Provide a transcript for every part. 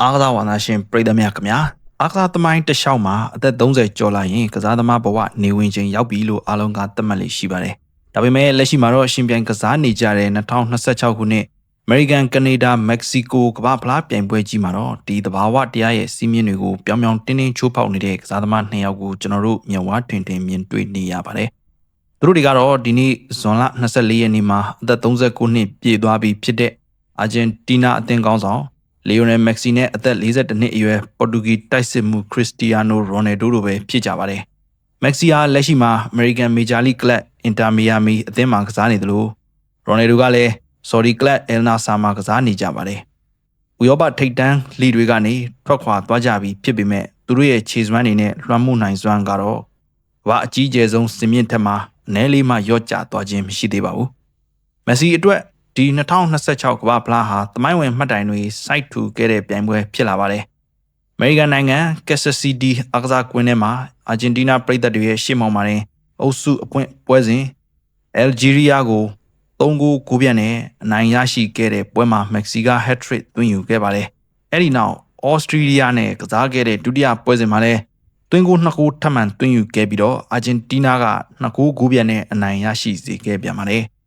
အားကစားဝါသရှင်ပရိသတ်များခင်ဗျာအားကစားသမိုင်းတစ်လျှောက်မှာအသက်30ကျော်လာရင်ကစားသမားဘဝနေဝင်ချိန်ရောက်ပြီလို့အားလုံးကသတ်မှတ်လေးရှိပါတယ်။ဒါပေမဲ့လက်ရှိမှာတော့ရှင်ပြိုင်ကစားနေကြတဲ့2026ခုနှစ်အမေရိကန်ကနေဒါမက္ကဆီကိုကမ္ဘာဖလားပြိုင်ပွဲကြီးမှာတော့ဒီသဘာဝတရားရဲ့စီးမြင်တွေကိုပြောင်းပြောင်းတင်းတင်းချိုးဖောက်နေတဲ့ကစားသမား2ယောက်ကိုကျွန်တော်တို့မျက်ဝါးထင်ထင်မြင်တွေ့နေရပါတယ်။သူတို့တွေကတော့ဒီနေ့ဇွန်လ24ရက်နေ့မှာအသက်39နှစ်ပြည့်သွားပြီဖြစ်တဲ့အာဂျင်တီးနားအသင်းကောင်းဆောင်လီယိုနယ်မက်ဆီနဲ့အသက်42နှစ်အရွယ်ပေါ်တူဂီတိုက်စစ်မှုခရစ္စတီယာနိုရိုနယ်ဒိုတို့ပဲဖြစ်ကြပါတယ်။မက်ဆီဟာလက်ရှိမှာအမေရိကန်မေဂျာလိကလပ်အင်တာမီယာမီအသင်းမှာကစားနေတယ်လို့ရိုနယ်ဒိုကလည်းဆော်ဒီကလပ်အယ်နာဆာမှာကစားနေကြပါတယ်။ဥရောပထိပ်တန်းလီတွေကနေထွက်ခွာသွားကြပြီဖြစ်ပေမဲ့သူတို့ရဲ့ခြေစွမ်းတွေနဲ့လွှမ်းမိုးနိုင်စွမ်းကတော့ဘာအကြီးကျယ်ဆုံးစင်မြင့်ထက်မှာအနည်းလေးမှရော့ကျသွားခြင်းမရှိသေးပါဘူး။မက်ဆီအတွက်ဒီ2026ကမ္ဘာဖလားဟာသမိုင်းဝင်မှတ်တိုင်တွေစိုက်ထူခဲ့တဲ့ပြိုင်ပွဲဖြစ်လာပါတယ်။အမေရိကန်နိုင်ငံကက်ဆစ်စီတီအားကစားကွင်းထဲမှာအာဂျင်တီးနားပရိသတ်တွေရဲ့ရှေ့မှောက်မှာအုပ်စုအပွင့်ပွဲစဉ်အယ်ဂျီးရီးယားကို3-9ပြတ်နဲ့အနိုင်ရရှိခဲ့တဲ့ပွဲမှာမက္ကဆီကဟက်ထရစ်သွင်းယူခဲ့ပါတယ်။အဲဒီနောက်ဩစတြီးယားနဲ့ကစားခဲ့တဲ့ဒုတိယပွဲစဉ်မှာလည်းသွင်း2ထပ်မံသွင်းယူခဲ့ပြီးတော့အာဂျင်တီးနားက2-9ပြတ်နဲ့အနိုင်ရရှိစေခဲ့ပြန်ပါတယ်။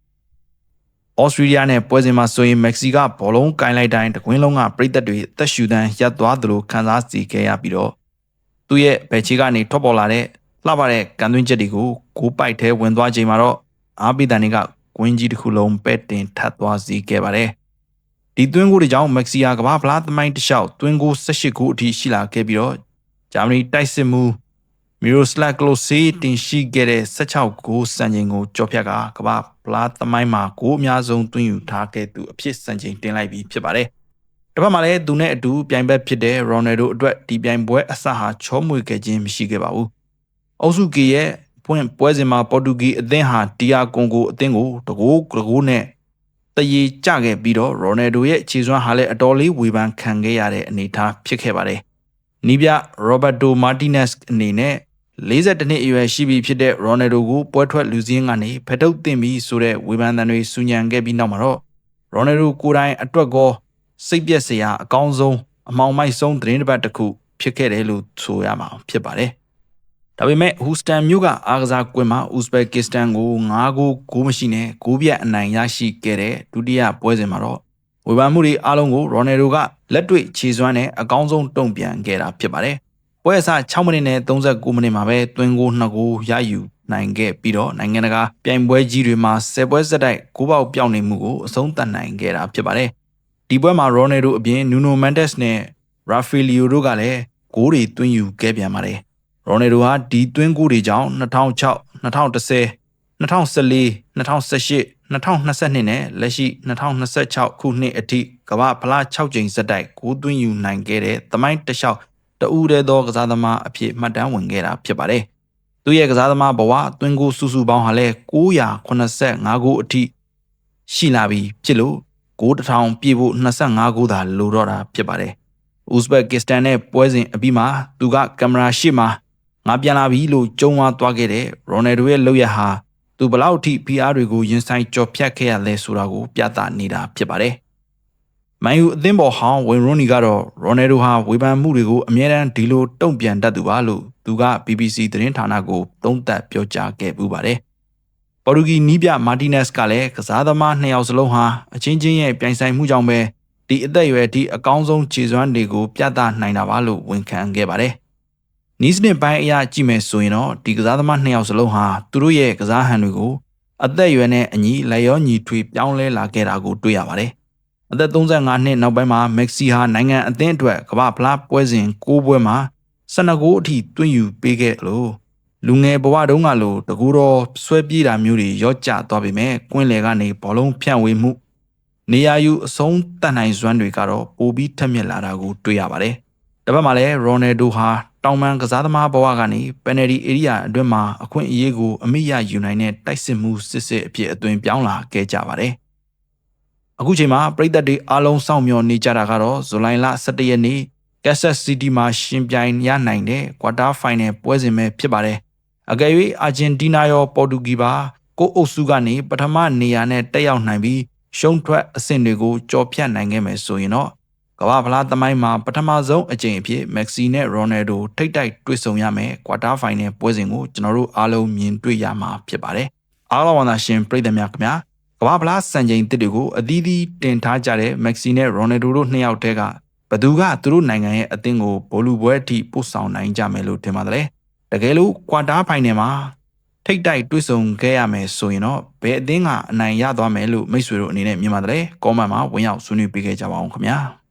ဩစတြေးလျနဲ့ပွဲစဉ်မှာဆိုရင်မက္ကဆီကဘောလုံးကင်လိုက်တိုင်းတကွင်းလုံးကပရိသတ်တွေအသက်ရှူတန်းရပ်သွားသလိုခံစားစီခဲ့ရပြီးတော့သူ့ရဲ့ဘယ်ချီကနေထွက်ပေါ်လာတဲ့လှပတဲ့ကန်သွင်းချက်တွေကိုဂိုးပိုက်ထဲဝင်သွားချိန်မှာတော့အားပေးတန်တွေကကွင်းကြီးတစ်ခုလုံးပဲ့တင်ထပ်သွားစီခဲ့ပါတယ်။ဒီသွင်းဂိုးတွေကြောင့်မက္ကဆီကကမ္ဘာဖလားသမိုင်းတစ်လျှောက်သွင်းဂိုး18ဂိုးအထိရှိလာခဲ့ပြီးတော့ဂျာမနီတိုက်စစ်မှုမီရိုစလက်ကလိုဆေးတင်ရှိခဲ့တဲ့16ဂိုးစံချိန်ကိုကျော်ဖြတ်ကကမ္ဘာဖလားသမိုင်းမှာဂိုးအများဆုံးသွင်းယူထားခဲ့သူအဖြစ်စံချိန်တင်လိုက်ပြီးဖြစ်ပါတယ်။တစ်ဖက်မှာလည်းသူနဲ့အတူပြိုင်ဘက်ဖြစ်တဲ့ရိုနယ်ဒိုအတွက်ဒီပြိုင်ပွဲအစဟာချောမွေခဲ့ခြင်းမရှိခဲ့ပါဘူး။အုပ်စုကေရဲ့ပွဲစဉ်မှာပေါ်တူဂီအသင်းဟာဒီယာကွန်ဂိုအသင်းကိုတကိုးနဲ့တရေကျခဲ့ပြီးတော့ရိုနယ်ဒိုရဲ့ခြေစွမ်းဟာလည်းအတော်လေးဝေဖန်ခံခဲ့ရတဲ့အနေအထားဖြစ်ခဲ့ပါတယ်။နီးပြရောဘတ်တိုမာတီနက်စ်အနေနဲ့42နှစ်အရွယ်ရှိပြီဖြစ်တဲ့ရိုနယ်ဒိုကိုပွဲထွက်လူစင်းကနေဖက်ထုတ်တင်ပြီးဆိုတဲ့ဝေဖန်သံတွေဆူညံခဲ့ပြီးနောက်မှာတော့ရိုနယ်ဒိုကိုယ်တိုင်အတွက်ကောစိတ်ပြက်စရာအကောင်းဆုံးအမောင်မိုက်ဆုံးသတင်းတစ်ပတ်တစ်ခုဖြစ်ခဲ့တယ်လို့ဆိုရမှာဖြစ်ပါတယ်။ဒါပေမဲ့ဟူစတန်မြို့ကအားကစားကွင်းမှာဥဇဘက်ကစ္စတန်ကို9-9မရှိနဲ့9ပြတ်အနိုင်ရရှိခဲ့တဲ့ဒုတိယပွဲစဉ်မှာတော့ဝေဖန်မှုတွေအားလုံးကိုရိုနယ်ဒိုကလက်တွေ့ခြေစွမ်းနဲ့အကောင်းဆုံးတုံ့ပြန်ခဲ့တာဖြစ်ပါတယ်။ပွဲအစ6မိနစ်နဲ့39မိနစ်မှာပဲသွင်းဂိုး2ဂိုးရယူနိုင်ခဲ့ပြီးတော့နိုင်ငံတကာပြိုင်ပွဲကြီးတွေမှာ10ပွဲဆက်တိုက်ဂိုးပေါက်ပြောင်းနေမှုကိုအဆုံးသတ်နိုင်ခဲ့တာဖြစ်ပါတယ်။ဒီပွဲမှာရိုနယ်ဒိုအပြင်နူနိုမန်တက်စ်နဲ့ရာဖီလီယိုတို့ကလည်းဂိုးတွေသွင်းယူခဲ့ပြန်ပါတယ်။ရိုနယ်ဒိုဟာဒီသွင်းဂိုးတွေကြောင့်2006 2010 2014 2018 2022နဲ့လက်ရှိ2026ခုနှစ်အထိကမ္ဘာဖလား6ကြိမ်ဆက်တိုက်ဂိုးသွင်းယူနိုင်ခဲ့တဲ့သမိုင်းတစ်လျှောက်တဦးတည်းသောကစားသမားအဖြစ်မှတ်တမ်းဝင်ခဲ့တာဖြစ်ပါတယ်။သူရဲ့ကစားသမားဘဝသွင်းဂိုးစုပေါင်းဟာလည်း985ဂိုးအထိရှိလာပြီဖြစ်လို့ဂိုး1000ပြည့်ဖို့25ဂိုးသာလိုတော့တာဖြစ်ပါတယ်။ဥဇဘက်ကစ္စတန်နဲ့ပွဲစဉ်အပြီးမှာသူကကင်မရာရှေ့မှာငါပြန်လာပြီလို့ကြုံဝါသွားခဲ့တဲ့ရိုနယ်ဒိုရဲ့လုပ်ရဟာသူဘလောက်ထိ PR တွေကိုရင်ဆိုင်ကြော်ဖြတ်ခဲ့ရလဲဆိုတာကိုပြသနေတာဖြစ်ပါတယ်။မန်ယူအသင်းပေါ်ဟောင်းဝိန်ရိုနီကတော့ရိုနယ်ဒိုဟာဝေဖန်မှုတွေကိုအမြဲတမ်းဒီလိုတုံ့ပြန်တတ်သူပါလို့သူက BBC သတင်းဌာနကိုသုံးသပ်ပြောကြားခဲ့ပူပါတယ်။ပေါ်တူဂီနီးပြမာတီနက်စ်ကလည်းကစားသမား2ယောက်စလုံးဟာအချင်းချင်းရဲ့ပြိုင်ဆိုင်မှုကြောင့်ပဲဒီအသက်အရွယ်ဒီအကောင်းဆုံးခြေစွမ်းတွေကိုပြသနိုင်တာပါလို့ဝန်ခံခဲ့ပါတယ်။နီးစနစ်ပိုင်းအရာကြည့်မယ်ဆိုရင်တော့ဒီကစားသမား2ယောက်စလုံးဟာသူတို့ရဲ့ကစားဟန်တွေကိုအသက်အရွယ်နဲ့အညီလက်ရောညီထွေပြောင်းလဲလာခဲ့တာကိုတွေ့ရပါတယ်။အသက်35နှစ်နောက်ပိုင်းမှာမက္ကဆီဟာနိုင်ငံအသင်းအတွက်ကမ္ဘာဖလားပွဲစဉ်6ပွဲမှာ12ဂိုးအထိသွင်းယူပေးခဲ့လို့လူငယ်ဘဝတုန်းကလိုတကူတော်ဆွဲပြေးတာမျိုးတွေရော့ကျသွားပေမဲ့ကွင်းလယ်ကနေဘောလုံးဖြန့်ဝေမှုနေရာယူအဆုံးတတ်နိုင်စွမ်းတွေကတော့ပိုပြီးထက်မြက်လာတာကိုတွေ့ရပါတယ်။တစ်ဖက်မှာလည်းရိုနယ်ဒိုဟာတောင်ပန်ကစားသမားဘဝကနေပယ်နယ်တီဧရိယာအတွင်းမှာအခွင့်အရေးကိုအမိရယူနိုင်တဲ့တိုက်စစ်မှုစစ်အဖြစ်အသွင်ပြောင်းလာခဲ့ကြပါတယ်။အခုချိန်မှာပရိသတ်တွေအားလုံးစောင့်မျှော်နေကြတာကတော့ဇူလိုင်လ17ရက်နေ့ကက်ဆတ်စီးတီးမှာရှင်ပြိုင်ရနိုင်တဲ့ကွာတာဖိုင်နယ်ပွဲစဉ်ပဲဖြစ်ပါတယ်။အကယ်၍အာဂျင်တီးနားရောပေါ်တူဂီပါကိုအုပ်စုကနေပထမနေရာနဲ့တက်ရောက်နိုင်ပြီးရှုံးထွက်အဆင့်တွေကိုကြော်ဖြတ်နိုင်ခဲ့မယ်ဆိုရင်တော့ ကမ္ဘာဖလားသမိုင်းမှာပထမဆုံးအကြိမ်အဖြစ်မက်ဆီနဲ့ရိုနယ်ဒိုထိပ်တိုက်တွေ့ဆုံရမယ်ကွာတာဖိုင်နယ်ပွဲစဉ်ကိုကျွန်တော်တို့အားလုံးမြင်တွေ့ရမှာဖြစ်ပါတယ်။အားလုံးဝန္တာရှင်ပရိသတ်များခင်ဗျာကမ္ဘာဖလားစံချိန်တစ်တွေကိုအသီးသီးတင်ထားကြတဲ့မက်ဆီနဲ့ရိုနယ်ဒိုတို့နှစ်ယောက်တည်းကဘသူကသူတို့နိုင်ငံရဲ့အသင်းကိုဘောလူပွဲအထိပို့ဆောင်နိုင်ကြမယ်လို့ထင်ပါတယ်။တကယ်လို့ကွာတာဖိုင်နယ်မှာထိပ်တိုက်တွေ့ဆုံခဲ့ရမယ်ဆိုရင်တော့ဘယ်အသင်းကအနိုင်ရသွားမယ်လို့မိတ်ဆွေတို့အနေနဲ့မြင်ပါတယ်။ကောမန့်မှာဝင်ရောက်ဆွေးနွေးပေးခဲ့ကြပါအောင်ခင်ဗျာ။